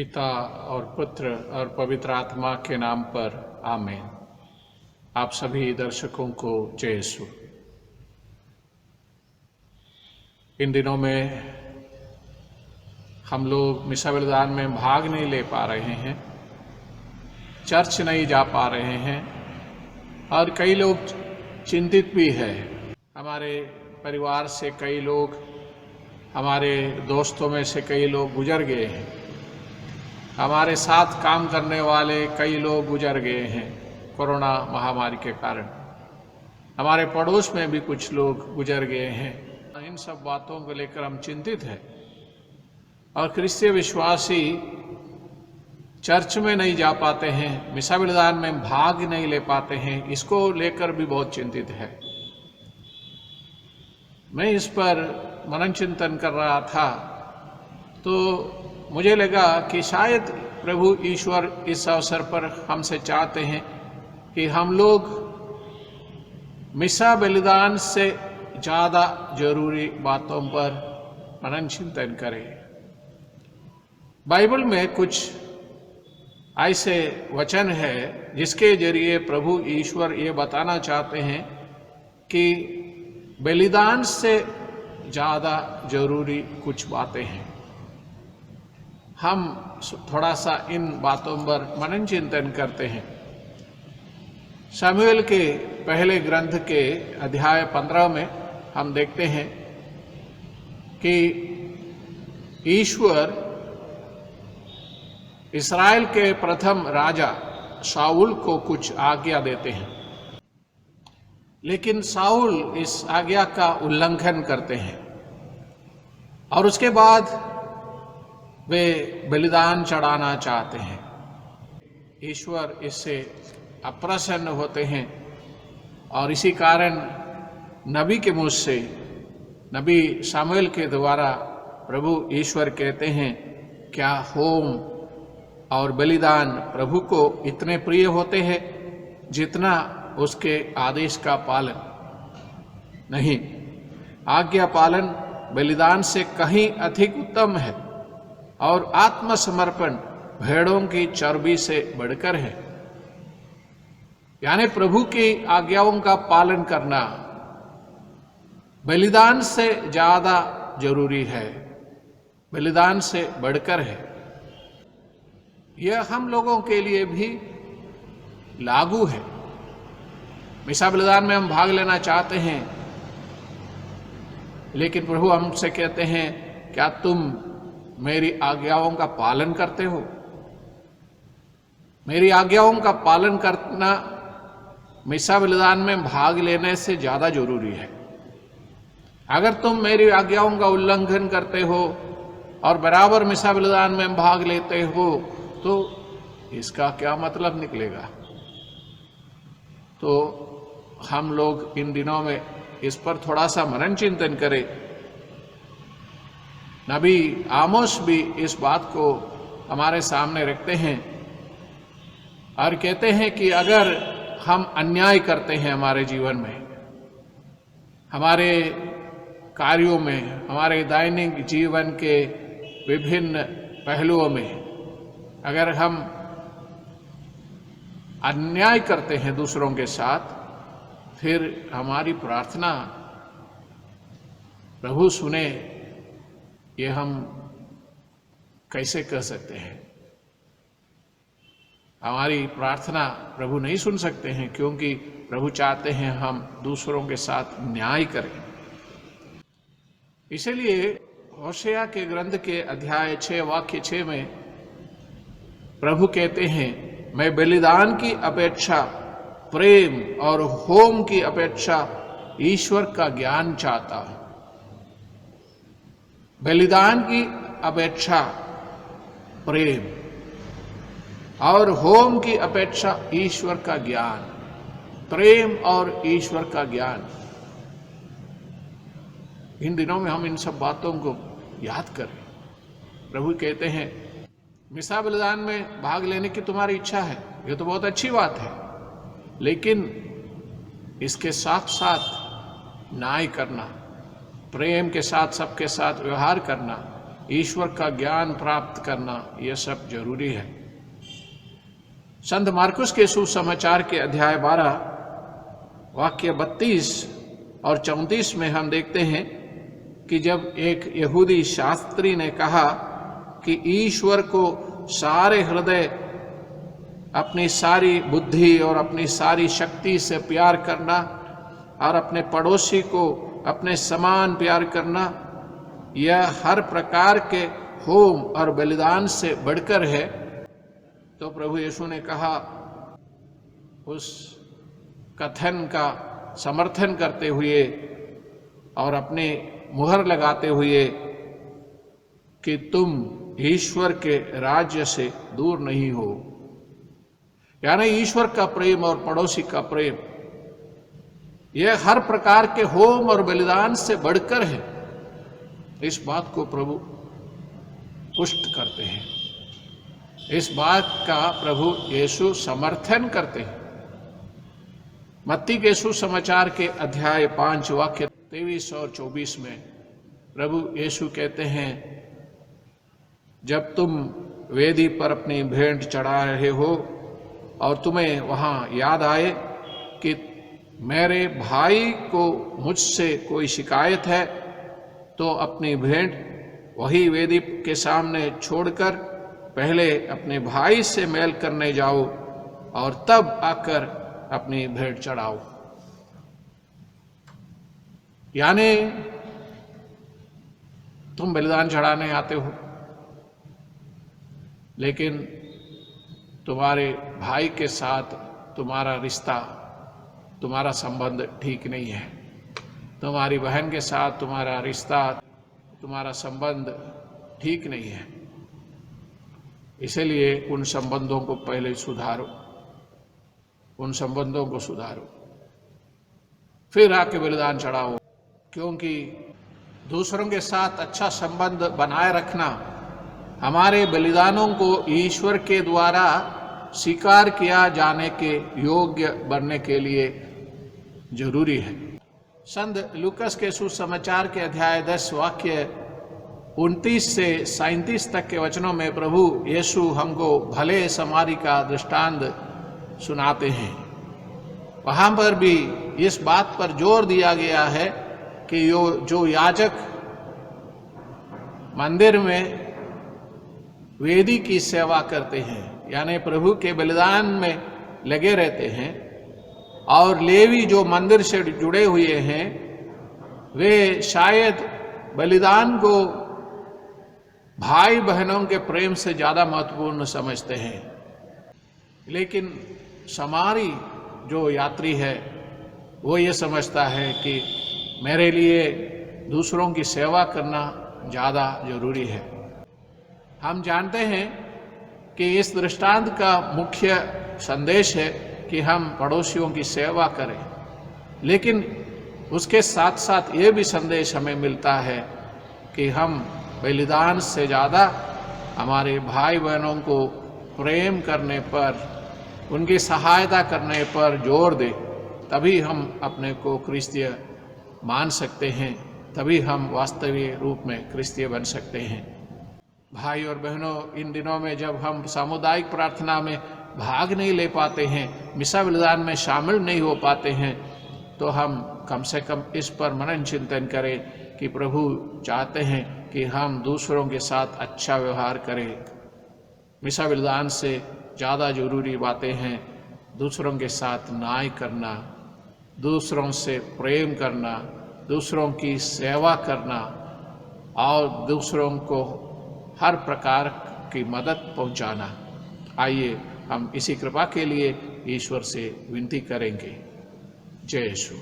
पिता और पुत्र और पवित्र आत्मा के नाम पर आमीन। आप सभी दर्शकों को जय यीशु। इन दिनों में हम लोग मिसा बलिदान में भाग नहीं ले पा रहे हैं, चर्च नहीं जा पा रहे हैं और कई लोग चिंतित भी है। हमारे परिवार से कई लोग, हमारे दोस्तों में से कई लोग गुजर गए हैं, हमारे साथ काम करने वाले कई लोग गुजर गए हैं कोरोना महामारी के कारण। हमारे पड़ोस में भी कुछ लोग गुजर गए हैं। इन सब बातों को लेकर हम चिंतित हैं और क्रिस्तीय विश्वासी चर्च में नहीं जा पाते हैं, मिसा बलिदान में भाग नहीं ले पाते हैं, इसको लेकर भी बहुत चिंतित है। मैं इस पर मनन चिंतन कर रहा था तो मुझे लगा कि शायद प्रभु ईश्वर इस अवसर पर हमसे चाहते हैं कि हम लोग मिसा बलिदान से ज़्यादा जरूरी बातों पर मनन चिंतन करें। बाइबल में कुछ ऐसे वचन है जिसके जरिए प्रभु ईश्वर ये बताना चाहते हैं कि बलिदान से ज़्यादा जरूरी कुछ बातें हैं। हम थोड़ा सा इन बातों पर मनन चिंतन करते हैं। शमूएल के पहले ग्रंथ के अध्याय 15 में हम देखते हैं कि ईश्वर इस्राएल के प्रथम राजा शाऊल को कुछ आज्ञा देते हैं, लेकिन शाऊल इस आज्ञा का उल्लंघन करते हैं और उसके बाद वे बलिदान चढ़ाना चाहते हैं। ईश्वर इससे अप्रसन्न होते हैं और इसी कारण नबी के मुंह से, नबी शमूएल के द्वारा प्रभु ईश्वर कहते हैं, क्या होम और बलिदान प्रभु को इतने प्रिय होते हैं जितना उसके आदेश का पालन नहीं। आज्ञा पालन बलिदान से कहीं अधिक उत्तम है और आत्मसमर्पण भेड़ों की चर्बी से बढ़कर है। यानी प्रभु की आज्ञाओं का पालन करना बलिदान से ज्यादा जरूरी है, बलिदान से बढ़कर है। यह हम लोगों के लिए भी लागू है। मिसा बलिदान में हम भाग लेना चाहते हैं, लेकिन प्रभु हमसे कहते हैं, क्या तुम मेरी आज्ञाओं का पालन करते हो? मेरी आज्ञाओं का पालन करना मिसा बलिदान में भाग लेने से ज्यादा जरूरी है। अगर तुम मेरी आज्ञाओं का उल्लंघन करते हो और बराबर मिसा बलिदान में भाग लेते हो तो इसका क्या मतलब निकलेगा? तो हम लोग इन दिनों में इस पर थोड़ा सा मनन चिंतन करें। नबी आमोस भी इस बात को हमारे सामने रखते हैं और कहते हैं कि अगर हम अन्याय करते हैं हमारे जीवन में, हमारे कार्यों में, हमारे दैनिक जीवन के विभिन्न पहलुओं में अगर हम अन्याय करते हैं दूसरों के साथ, फिर हमारी प्रार्थना प्रभु सुने, ये हम कैसे कह सकते हैं? हमारी प्रार्थना प्रभु नहीं सुन सकते हैं, क्योंकि प्रभु चाहते हैं हम दूसरों के साथ न्याय करें। इसलिए होशेया के ग्रंथ के अध्याय 6 वाक्य 6 में प्रभु कहते हैं, मैं बलिदान की अपेक्षा प्रेम और होम की अपेक्षा ईश्वर का ज्ञान चाहता हूं। बलिदान की अपेक्षा प्रेम और होम की अपेक्षा ईश्वर का ज्ञान, प्रेम और ईश्वर का ज्ञान। इन दिनों में हम इन सब बातों को याद करें। प्रभु कहते हैं, मिसा बलिदान में भाग लेने की तुम्हारी इच्छा है, ये तो बहुत अच्छी बात है, लेकिन इसके साथ साथ न्याय करना, प्रेम के साथ सबके साथ व्यवहार करना, ईश्वर का ज्ञान प्राप्त करना, यह सब जरूरी है। संत मार्कुस के सुसमाचार के अध्याय 12 वाक्य 32 और 34 में हम देखते हैं कि जब एक यहूदी शास्त्री ने कहा कि ईश्वर को सारे हृदय, अपनी सारी बुद्धि और अपनी सारी शक्ति से प्यार करना और अपने पड़ोसी को अपने समान प्यार करना, यह हर प्रकार के होम और बलिदान से बढ़कर है, तो प्रभु यीशु ने कहा, उस कथन का समर्थन करते हुए और अपने मुहर लगाते हुए कि तुम ईश्वर के राज्य से दूर नहीं हो। यानी ईश्वर का प्रेम और पड़ोसी का प्रेम, यह हर प्रकार के होम और बलिदान से बढ़कर है। इस बात को प्रभु पुष्ट करते हैं, इस बात का प्रभु यीशु समर्थन करते हैं। मत्ती के सुसमाचार के अध्याय 5 वाक्य 23 और 24 में प्रभु यीशु कहते हैं, जब तुम वेदी पर अपनी भेंट चढ़ा रहे हो और तुम्हें वहां याद आए कि मेरे भाई को मुझसे कोई शिकायत है, तो अपनी भेंट वही वेदी के सामने छोड़कर पहले अपने भाई से मेल करने जाओ और तब आकर अपनी भेंट चढ़ाओ। यानी तुम बलिदान चढ़ाने आते हो, लेकिन तुम्हारे भाई के साथ तुम्हारा रिश्ता, तुम्हारा संबंध ठीक नहीं है। तुम्हारी बहन के साथ तुम्हारा रिश्ता, तुम्हारा संबंध ठीक नहीं है। इसलिए उन संबंधों को पहले सुधारो, उन संबंधों को सुधारो, फिर आके बलिदान चढ़ाओ। क्योंकि दूसरों के साथ अच्छा संबंध बनाए रखना हमारे बलिदानों को ईश्वर के द्वारा स्वीकार किया जाने के योग्य बनने के लिए जरूरी है। संत लूकस के सुसमाचार के अध्याय 10 वाक्य 29 से 37 तक के वचनों में प्रभु यीशु हमको भले समारी का दृष्टांत सुनाते हैं। वहां पर भी इस बात पर जोर दिया गया है कि जो याजक मंदिर में वेदी की सेवा करते हैं, यानी प्रभु के बलिदान में लगे रहते हैं, और लेवी जो मंदिर से जुड़े हुए हैं, वे शायद बलिदान को भाई बहनों के प्रेम से ज्यादा महत्वपूर्ण समझते हैं। लेकिन समारी जो यात्री है वो ये समझता है कि मेरे लिए दूसरों की सेवा करना ज्यादा जरूरी है। हम जानते हैं कि इस दृष्टांत का मुख्य संदेश है कि हम पड़ोसियों की सेवा करें, लेकिन उसके साथ साथ ये भी संदेश हमें मिलता है कि हम बलिदान से ज़्यादा हमारे भाई बहनों को प्रेम करने पर, उनकी सहायता करने पर जोर दें। तभी हम अपने को क्रिस्तीय मान सकते हैं, तभी हम वास्तविक रूप में क्रिस्तीय बन सकते हैं। भाई और बहनों, इन दिनों में जब हम सामुदायिक प्रार्थना में भाग नहीं ले पाते हैं, मिसा बलिदान में शामिल नहीं हो पाते हैं, तो हम कम से कम इस पर मनन चिंतन करें कि प्रभु चाहते हैं कि हम दूसरों के साथ अच्छा व्यवहार करें। मिसा बलिदान से ज़्यादा जरूरी बातें हैं दूसरों के साथ न्याय करना, दूसरों से प्रेम करना, दूसरों की सेवा करना और दूसरों को हर प्रकार की मदद पहुंचाना। आइए हम इसी कृपा के लिए ईश्वर से विनती करेंगे। जय यीशु।